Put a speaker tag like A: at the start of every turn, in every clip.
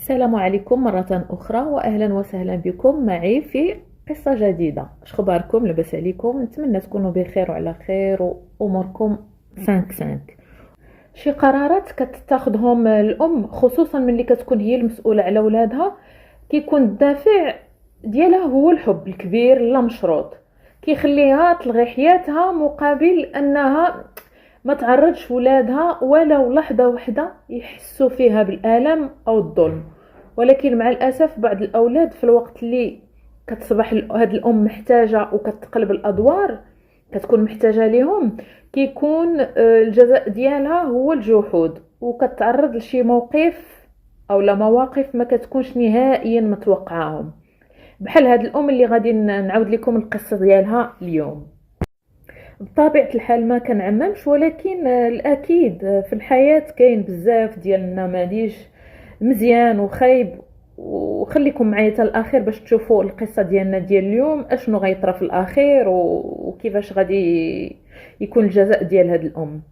A: السلام عليكم مرة أخرى وأهلا وسهلا بكم معي في قصة جديدة. اش خباركم؟ لاباس عليكم؟ نتمنى تكونوا بخير وعلى خير وأموركم 5 شي قرارات كتاخذهم الأم خصوصا ملي كتكون هي المسؤولة على ولادها، كيكون الدافع ديالها هو الحب الكبير لا مشروط، كيخليها تلغي حياتها مقابل أنها ما تعرضش ولادها ولو لحظة واحدة يحسوا فيها بالآلم أو الظلم. ولكن مع الأسف بعض الأولاد في الوقت اللي كتصبح هاد الأم محتاجة وكتقلب الأدوار، كتكون محتاجة ليهم، كيكون الجزاء ديالها هو الجحود، وكتعرض لشي موقف أو لا مواقف ما كتكونش نهائيا متوقعاهم، بحال هاد الأم اللي غادي نعاود لكم القصة ديالها اليوم. بطبيعة الحال ما كنعممش، ولكن الأكيد في الحياة كاين بزاف ديال النماذج مزيان وخايب، وخليكم معايا حتى الاخير باش تشوفوا القصه ديالنا ديال اليوم اشنو غيطرا في الاخير وكيفاش غادي يكون الجزاء ديال هاد الام.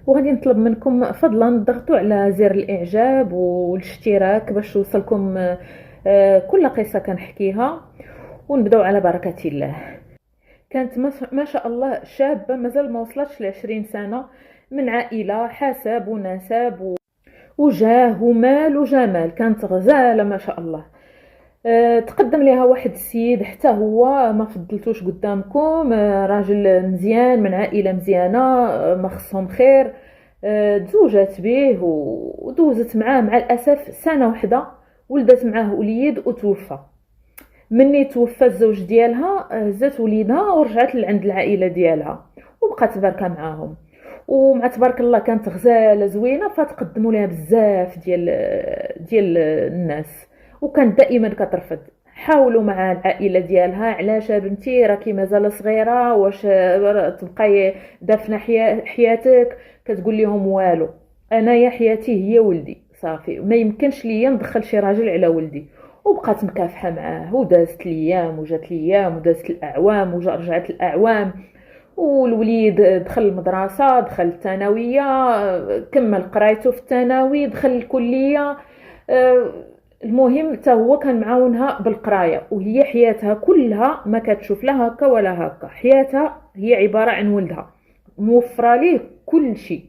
A: وغادي نطلب منكم فضلا تضغطوا على زر الاعجاب والاشتراك باش توصلكم كل قصه كنحكيها، ونبداو على بركه الله. كانت ما شاء الله شابه مازال ما وصلتش ل20 سنه، من عائله حسب ونسب وجاه ومال وجمال، كانت غزالة ما شاء الله. تقدم لها واحد السيد حتى هو ما فضلتوش قدامكم، راجل مزيان من عائلة مزيانة، ما خصهم خير. تزوجت به ودوزت معاه، مع الأسف سنة واحدة ولدت معاه وليد وتوفى. مني توفى الزوج ديالها هزت وليدها ورجعت لعند العائلة ديالها وبقات باركة معاهم، ومع تبارك الله كانت غزاله زوينه، فتقدموا لها بزاف ديال الناس، وكانت دائما كترفض. حاولوا مع العائله ديالها، علاش بنتي راكي مازال صغيره، واش تبقاي دافنه حياتك؟ كتقول لهم والو، انايا حياتي هي ولدي صافي، ما يمكنش ليا ندخل شي راجل على ولدي. وبقات مكافحه معاه، ودازت الايام وجات الايام ودازت الاعوام ورجعت الاعوام، والوليد دخل المدرسة، دخل الثانوية، كمل قرايته في الثانوي، دخل الكلية. المهم تا هو كان معاونها بالقراية، وهي حياتها كلها ما كتشوف لا هكا ولا هكا، حياتها هي عبارة عن ولدها، موفرة ليه كل شيء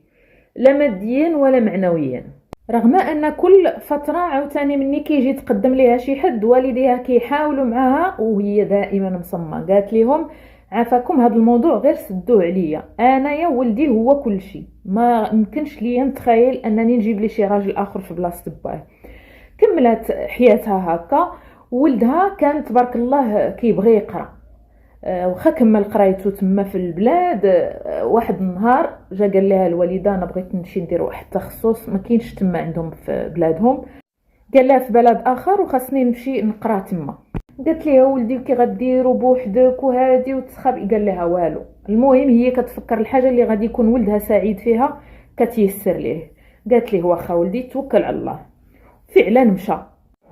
A: لا ماديا ولا معنويا. رغم ان كل فترة عاوتاني مني كيجي تقدم ليها شي حد والديها كيحاولوا معاها وهي دائما مصممة، قالت لهم عافاكم هذا الموضوع غير سدوه عليا، انا يا ولدي هو كل شيء، ما يمكنش ليا نتخيل انني نجيب لي شي راجل اخر في بلاصه باه. كملت حياتها هكا، ولدها كان تبارك الله كيبغي يقرا، واخا كمل قرايته تما في البلاد. واحد النهار جا قال لها الوالده انا بغيت نمشي ندير واحد التخصص ما كاينش تما عندهم في بلادهم، قال لها في بلد اخر وخاصني نمشي نقرا تما. قالت لي ولدي كي غديروا بوحدك وهادي وتسخب؟ قال لها والو. المهم هي كتفكر الحاجه اللي غادي يكون ولدها سعيد فيها كتيسر ليه. قالت لي واخا ولدي توكل على الله. فعلا مشى،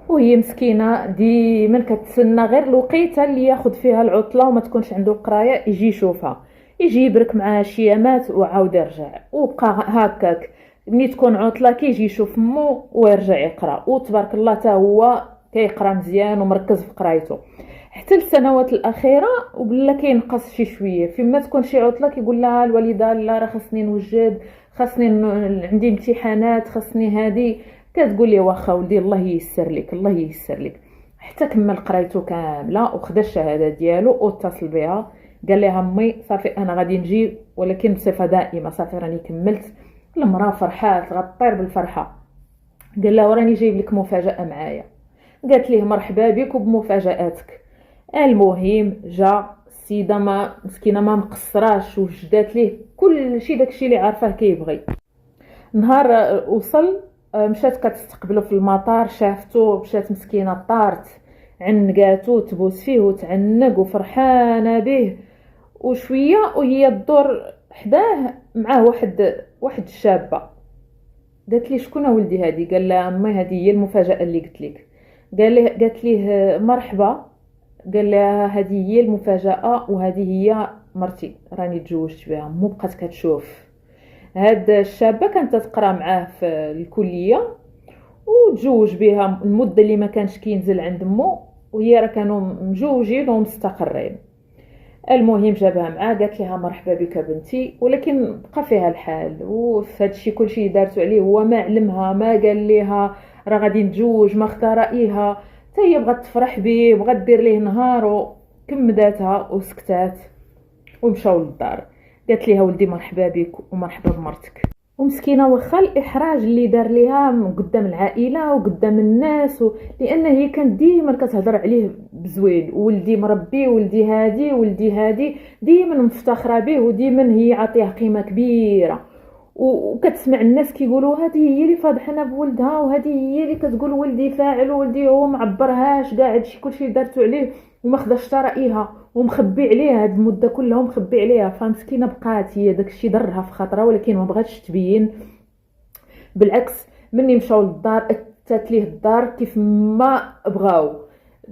A: وهي مسكينه ديما كتسنى غير الوقيته اللي ياخذ فيها العطله وما تكونش عنده القرايه يجي يشوفها، يجي يبرك معها شيامات وعاود يرجع، وبقى هكاك ملي تكون عطله كيجي يشوف مو ويرجع يقرا، وتبارك الله تا هو كيقرا مزيان ومركز في قرايته حتى السنوات الاخيره. وبلا كينقص شي شويه فيما تكون شي عطله كيقول لها الوالده لا راه خصني نوجد، خصني عندي امتحانات، خصني هادي. كتقول لي واخا ولدي الله ييسر لك الله ييسر لك، حتى كمل قرايته كامله وخدا الشهاده ديالو واتصل بها. قال لها امي صافي انا غادي نجي ولكن بصفه دائمه، صافي راني كملت. المراه فرحات غطير بالفرحه. قال لها وراني جايب لك مفاجاه معايا. قالت ليه مرحبا بك وبمفاجاتك. المهم جا السيده ما مسكينه ما مقصراش وجدات ليه كل شيء داكشي اللي عارفاه كيبغي. نهار وصل مشات كتستقبله في المطار، شافته مشات مسكينه طارت عنقاتو تبوس فيه وتعنق وفرحانه به. وشويه وهي تدور حداه معاه واحد الشابه. قالت لي شكون ولدي هذه؟ قال لها امي هذه هي المفاجاه اللي قلت لك. قالت ليه مرحبا. قال لها هذه هي المفاجاه وهذه هي مرتي راني تزوجت بها. مو بقات كتشوف هاد الشابه كانت تقرا معاه في الكليه، وتزوج بها المده اللي ما كانش كينزل عند مو، وهي راه كانوا مجوجين ومستقرين. المهم جابها معاه، قالت لها مرحبا بك بنتي، ولكن بقى فيها الحال. وفي هادشي كلشي دارتو عليه، هو ما علمها، ما قال لها راه غادي نتزوج، ما خدا رايها، حتى هي بغات تفرح به، بغات دير ليه نهار، كمداتها وسكتات ومشاو للدار. قالت لها ولدي مرحبا بك ومرحبا بمرتك. ومسكينه واخا الاحراج اللي دار ليها قدام العائله وقدام الناس لان هي كانت ديما كتهضر عليه بزوين، ولدي مربي، ولدي هادي، ولدي هادي، ديما مفتخره به، وديما هي عطيه قيمه كبيره. وكتسمع الناس كيقولوا هذه هي اللي فاضحنا بولدها، وهذه هي اللي كتقول ولدي فاعل، وولدي هو معبرهاش كاع، هادشي كلشي دارتو عليه وما خداش رايها، ومخبي عليها هاد المده كلها ومخبي عليها. فمسكينه بقات هي داكشي ضرها في خاطرها، ولكن ما بغاتش تبين. بالعكس، مني مشاو للدار اتات ليه الدار كيف ما بغاو،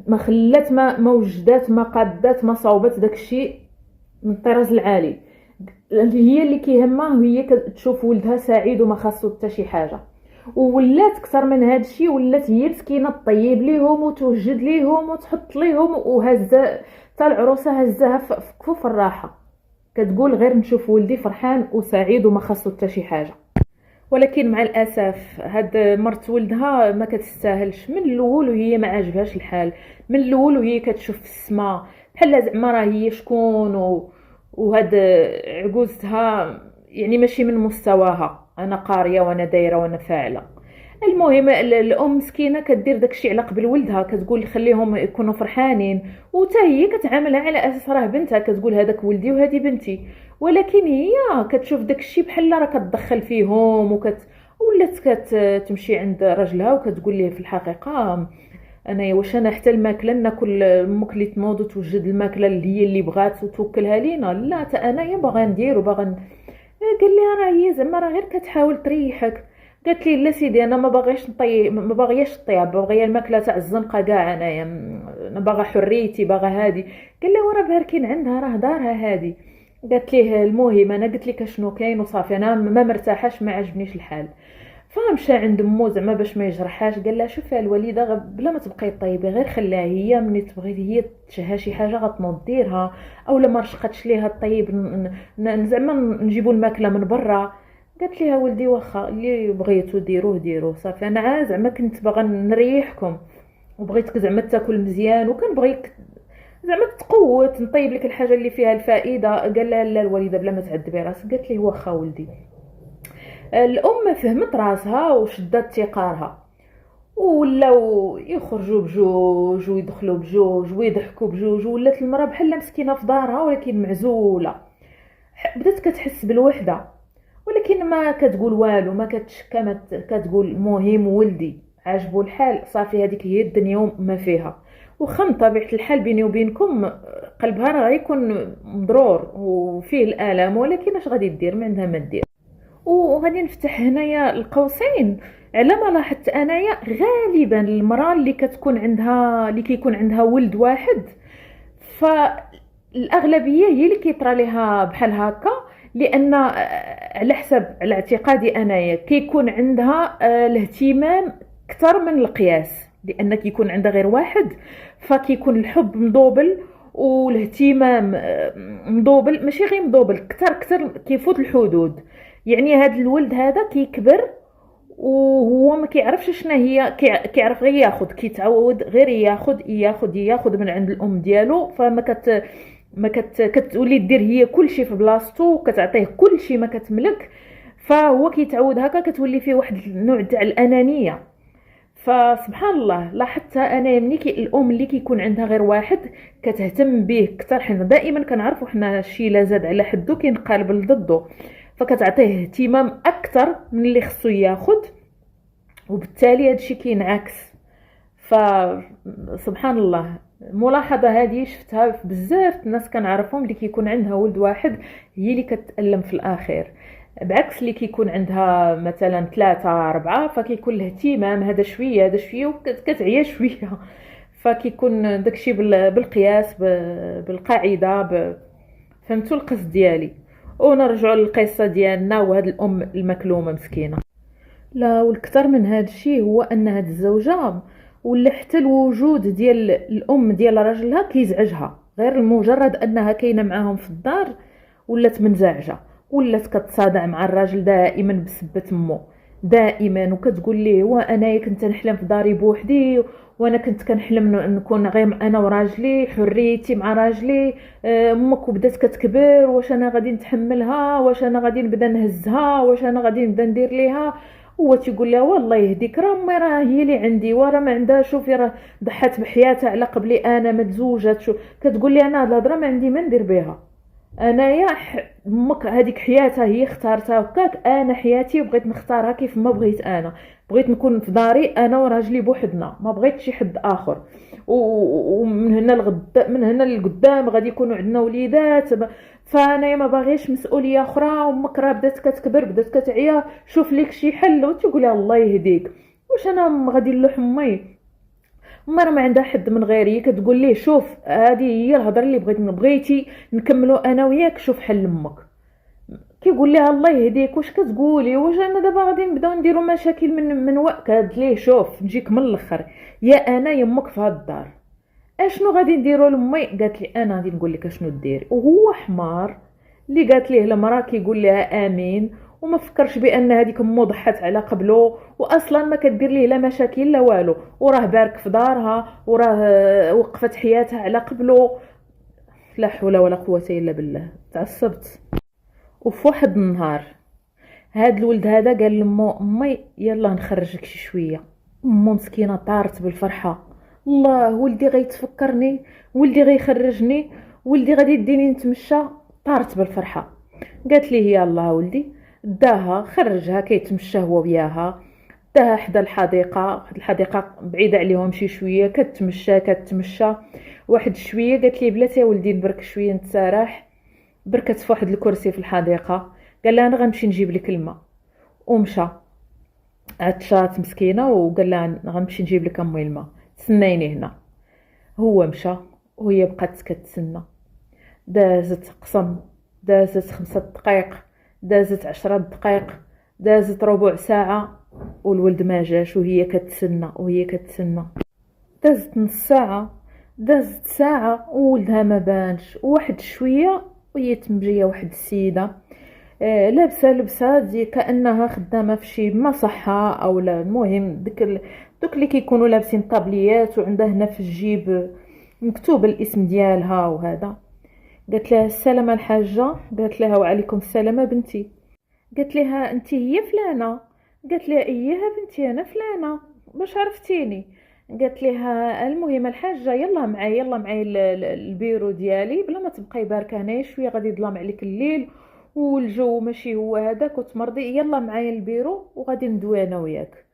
A: ما خلات، ما وجدات، ما قادات، ما صوبت داكشي من الطراز العالي. هي اللي كيهمها هي تشوف ولدها سعيد وما خاصو حتى شي حاجه. وولات اكثر من هذا الشيء، ولات هي مسكينه تطيب ليهم وتوجد ليهم وتحط ليهم، وهزه حتى العروسه هزها في كفوف الراحه، كتقول غير نشوف ولدي فرحان وسعيد وما خاصو حتى شي حاجه. ولكن مع الاسف هاد مرت ولدها ما كتستاهلش. من الاول وهي ما عجبهاش الحال، من الاول وهي كتشوف في السماء بحال زعما راه هي شكون وهاد عجوزتها يعني ماشي من مستواها، انا قاريه وانا دايره وانا فاعله. المهم الام مسكينه كدير داكشي على قبل ولدها، كتقول خليهم يكونوا فرحانين، وتا هي كتعاملها على اساس راه بنتها، كتقول هذاك ولدي وهذه بنتي. ولكن هي كتشوف داكشي بحال راه كتدخل فيهم ولات كتمشي عند راجلها وكتقول ليه في الحقيقه انا واش انا حتى الماكله ناكل امك اللي تنوض وتوجد الماكله اللي هي اللي بغات وتوكلها لينا؟ لا، حتى انايا باغا ندير وباغا قال لي راه هي زعما راه غير كتحاول تريحك. قالت لي لا سيدي انا ما باغيش نطيب، ما باغياش الطياب، باغيه الماكله تاع الزنقه كاع، انايا انا باغا حريتي، باغا هادي. قال لي ورا باركين عندها راه دارها هادي. قالت ليه المهم انا قلت لك شنو كاين وصافي، انا ما مرتاحاش، ما عجبنيش الحال. فمشى عند مو زعما باش ما يجرحهاش، قال لها شوفي الوالده بلا ما تبقاي طيبي، غير خليها هي ملي تبغي هي تشهى شي حاجه غتنوض ديرها، او لما رشقتش ليها الطيب زعما نجيبوا الماكله من برا. قالت لها ولدي واخا اللي بغيتو ديروه صافي، انا زعما كنت باغا نريحكم وبغيتك زعما تاكل مزيان، وكنبغيك زعما تقوت نطيب لك الحاجه اللي فيها الفائده. قال لها لا الوالده بلا ما تعذبي راسك. قالت ليه واخا ولدي. الام فهمت راسها وشدت تيقارها، ولاو يخرجوا بجوج ويدخلوا بجوج ويضحكوا بجوج، ولات المراه بحال مسكينه في دارها ولكن معزوله. بدات كتحس بالوحده، ولكن ما كتقول والو، ما كتشكى، ما كتقول المهم ولدي عاجبو الحال صافي، هذيك هي الدنيا وما فيها. وخا طبيعه الحال بيني وبينكم قلبها راه غيكون مضرور وفيه الالم، ولكن اش غادي دير، ما عندها ما دير. وغادي نفتح هنايا القوسين على ما لاحظت انايا غالبا المراه اللي كتكون عندها، اللي كيكون عندها ولد واحد، فالاغلبيه هي اللي كيطرى لها بحال هكا، لان على حسب، على اعتقادي انايا كيكون عندها الاهتمام اكثر من القياس، لان كيكون عندها غير واحد فكيكون الحب مضوبل والاهتمام مضوبل، ماشي غير مضوبل، كتر كيفوت الحدود. يعني هذا الولد هذا كيكبر وهو ما كيعرفش شنو هي، كيعرف غير ياخذ، كيتعود غير ياخذ من عند الام ديالو، فما كتولي دير هي كلشي في بلاصتو وكتعطيه كلشي ما كتملك، فهو كيتعود هكا، كتولي فيه واحد النوع تاع الانانيه. فسبحان الله لاحظت انا مني الام اللي كيكون عندها غير واحد كتهتم به اكثر. حنا دائما كنعرفوا حنا الشيء لا زاد على حدو كينقلب لضده، فكتعطيه اهتمام اكثر من اللي خصو ياخذ، وبالتالي هادشي كينعكس. فسبحان الله الملاحظه هذه شفتها في بزاف الناس كنعرفهم اللي كيكون عندها ولد واحد هي اللي كتألم في الاخير، بعكس اللي كيكون عندها مثلا 3 4 فكيكون الاهتمام هذا شويه وكتعيا شويه. فكيكون داكشي بالقياس بالقاعده فهمتوا القصد ديالي. ونرجعوا للقصه ديالنا وهاد الام المكلومه مسكينه. لا، والكثر من هذا الشيء هو ان هاد الزوجه ولا حتى الوجود ديال الام ديال راجلها كيزعجها، غير المجرد انها كاينه معاهم في الدار ولات منزعجه، ولات كتصادع مع الراجل دائما بسبه امه دائما، وكتقول ليه وانايا كنت نحلم في داري بوحدي، وانا كنت كنحلم نكون غير انا وراجلي حريتي مع راجلي. امك بدات كتكبر، واش انا غادي نتحملها؟ واش انا غادي نبدا نهزها؟ واش انا غادي نبدا ندير ليها؟ هو تيقول لها والله يهديك راه امي راه هي اللي عندي، وراه ما عندها، شوفي راه ضحات بحياتها على قبلي انا ما تزوجات. شو كتقول لي انا هاد الهضره ما عندي ما ندير بها، انايا امك هذيك حياتها هي اختارتها هكاك، انا حياتي بغيت نختارها كيف ما بغيت، انا بغيت نكون في داري انا وراجلي بوحدنا، ما بغيت شي حد اخر. ومن هنا لغد من هنا لقدام غادي يكونوا عندنا وليدات، فانا ما باغيش مسؤوليه اخرى، وامك راه بدات كتكبر بدات كتعيا، شوف ليك شي حل. وتقول لها الله يهديك، واش انا غادي نلوح امي؟ ما راه ما عندها حد من غيري. كتقول ليه شوف هذه هي الهضره اللي بغيتي نكملوا انا وياك، شوف حل امك. كيقول لها الله يهديك واش كتقولي؟ واش انا دابا غادي نبداو نديروا مشاكل من وقت؟ قالت ليه شوف نجيك من الاخر، يا انا يا امك في هاد الدار، اشنو غادي نديروا لامي؟ قالت لي انا غادي نقول لك اشنو ديري. وهو حمار اللي قالت ليه المراه كيقول لها امين، وما فكرش بان هذيك امو ضحت على قبله، واصلا ما كدير ليه لا مشاكل لا والو، وراه بارك في دارها، وراه وقفت حياتها على قبله. لا حول ولا قوه الا بالله. تعصبت. وفي واحد النهار هاد الولد هذا قال لمو امي يلا نخرجك شي شويه. امو مسكينه طارت بالفرحه، الله ولدي غيتفكرني، ولدي غيخرجني، ولدي غادي يديني نتمشى. طارت بالفرحه، قالت ليه يلا ولدي، داها خرجها كيتمشى هو وياها، داها حدا الحديقه بعيده عليهم شي شويه، كتمشى واحد شويه. قالت ليه بلاتي يا ولدي نبرك شويه نتسارح. بركت في واحد الكرسي في الحديقه، قال لها انا غنمشي نجيب لك الماء. ومشى عطشات مسكينه، وقال لها غنمشي نجيب لك امي الماء، تسنيني هنا. هو مشى وهي بقات كتسنى. دازت قسم، دازت 5 دقائق، دازت 10 دقائق، دازت ربع ساعة، والولد ما جاش، وهي كتسنى. دازت نص ساعة، دازت ساعة، وولدها ما بانش. واحد شوية وهي تمجيه واحد السيدة لابسه لبسه زي كانها خدامه في شي مصحه او لا، المهم دوك اللي كيكونوا لابسين طابليات وعندها هنا في الجيب مكتوب الاسم ديالها وهذا. قالت لها السلام الحاجه. قالت لها وعليكم السلام بنتي. قالت لها انت هي فلانه؟ قالت لها اييه بنتي انا فلانه، باش عرفتيني؟ قالت لها المهم الحاجه يلا معايا البيرو ديالي، بلا ما تبقاي باركه هنايا شويه غادي يظلم عليك الليل والجو ماشي هو هذاك وتمرضي، يلا معايا البيرو وغادي ندوي انا وياك.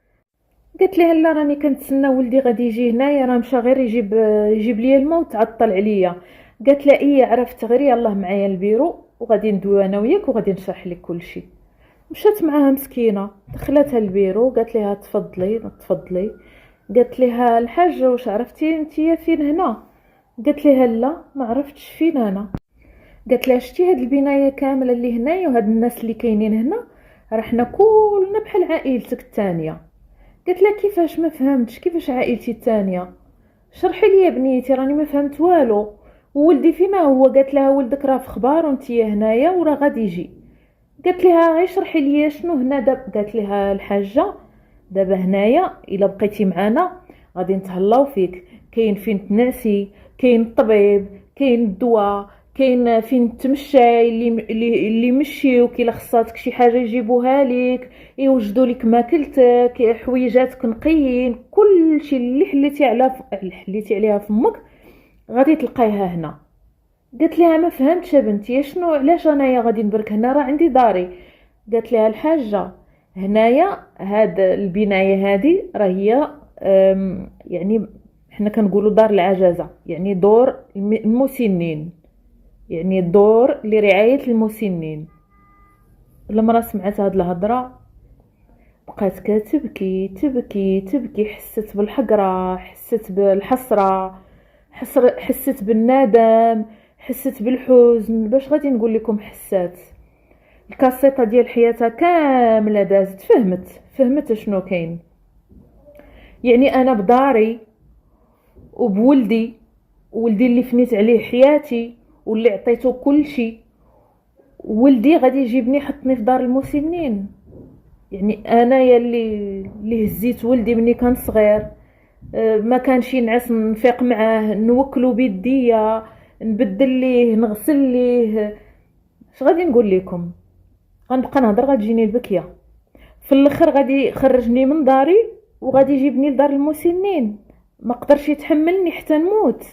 A: قالت لها لا راني كنتسنى ولدي غادي يجي هنايا، راه مشى غير يجيب لي الماء وتعطل عليا. قالت لها ايه عرفت، غير يلا معايا البيرو وغادي ندوي انا وياك وغادي نشرح لك كل شيء. مشات معاها مسكينه، دخلتها البيرو، قالت لها تفضلي. قالت لها الحاجه واش عرفتي انتيا فين هنا؟ قالت لها لا ما عرفتش فين انا. قالت لها شتي هاد البنايه كامله اللي هنايا وهاد الناس اللي كاينين هنا راه حنا كلنا بحال عائلتك الثانيه. قالت لها كيفاش؟ ما فهمتش كيفاش عائلتي الثانيه؟ شرحي لي يا بنيتي راني ما فهمت والو. وولدي فينا هو؟ قالت لها ولدك راه في خبار وانتيا هنايا وراه غادي يجي. قالت لها غير شرحي لي شنو هنا دابا. قالت لها الحاجه دابا هنايا الا بقيتي معنا غادي نتهلاو فيك، كاين فين تنعسي، كاين الطبيب، كاين الدواء، كاين فين تمشي اللي يمشيوك الا خصاتك شي حاجه يجيبوها لك، يوجدوا لك ماكلتك، حويجاتك نقيين، كلشي اللي حليتي عليها فمك غادي تلقايها هنا. قالت لها ما فهمتش يا بنتي شنو علاش انايا غادي نبرك هنا، راه عندي داري. قالت لها الحاجه هنايا هاد البنايه هذه راه هي يعني حنا كنقولوا دار العجزه، يعني دور المسنين، يعني دور لرعايه المسنين. لما سمعت هاد الهضره بقات كتبكي تبكي تبكي، حست بالحقره، حست بالحسره، حست بالندم، حست بالحزن، باش غادي نقول لكم حسات. الكاسيطه ديال حياتها كامله دازت، فهمت شنو كاين. يعني انا بداري وبولدي، ولدي اللي فنيت عليه حياتي واللي عطيته كل شيء، ولدي غادي يجيبني يحطني في دار المسنين؟ يعني انا اللي هزيت ولدي مني كان صغير، ما كانش ينعس نفيق معاه، نوكلو بيديا، نبدل ليه، نغسل ليه. اش غادي نقول لكم؟ غنبقى نهضر غتجيني البكيه. في الاخر غادي يخرجني من داري وغادي يجيبني لدار المسنين، ما قدرش يتحملني حتى نموت.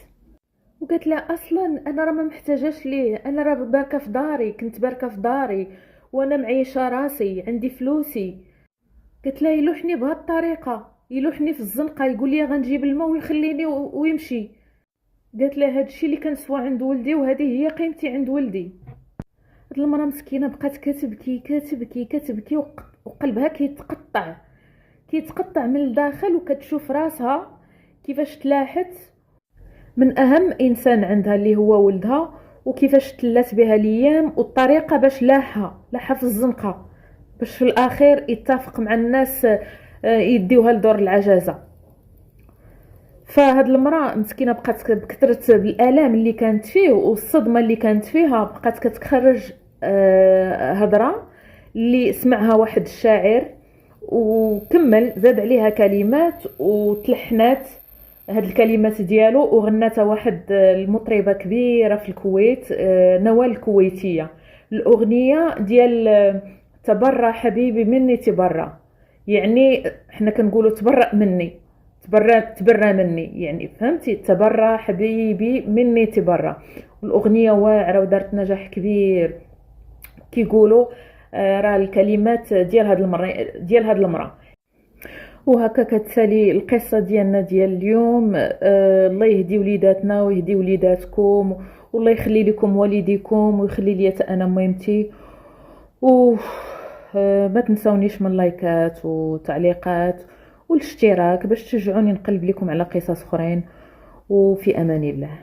A: وقالت له اصلا انا راه ما محتاجاش ليه، انا راه باركه في داري، كنت باركه في داري وانا معيشه راسي، عندي فلوسي. قلت له يلوحني بهذه الطريقه، يلوحني في الزنقه، يقول لي غنجيب الماء ويخليني ويمشي. قالت له هذا الشيء اللي كنسوى عند ولدي وهذه هي قيمتي عند ولدي. هاد المراه مسكينه بقات كتبكي وقلبها كيتقطع من الداخل، وكتشوف راسها كيفاش تلاحت من اهم انسان عندها اللي هو ولدها، وكيفاش تلات بها الايام، والطريقه باش لاحها في الزنقه، باش في الاخير يتفق مع الناس يديوها لدور العجازه. فهاد المراه مسكينه بقات بكثرت بالالام اللي كانت فيه والصدمه اللي كانت فيها، بقات كتخرج هضره اللي سمعها واحد الشاعر وكمل زاد عليها كلمات وتلحنات هاد الكلمات ديالو، وغناتها واحد المطربه كبيره في الكويت، نوال الكويتيه. الاغنيه ديال تبرى حبيبي مني تبرى، يعني احنا كنقولوا تبرأ مني، تبرى مني، يعني فهمتي؟ تبرى حبيبي مني تبرى. الاغنيه واعره ودارت نجاح كبير. كيقولوا راه الكلمات ديال هاد المراه. وهكا كتسالي القصه ديالنا ديال اليوم. الله يهدي وليداتنا ويهدي وليداتكم، والله يخلي لكم والديكم ويخلي لي انا ميمتي. و ما تنسونيش من لايكات وتعليقات والاشتراك باش تشجعوني نقلب لكم على قصص اخرين. وفي امان الله.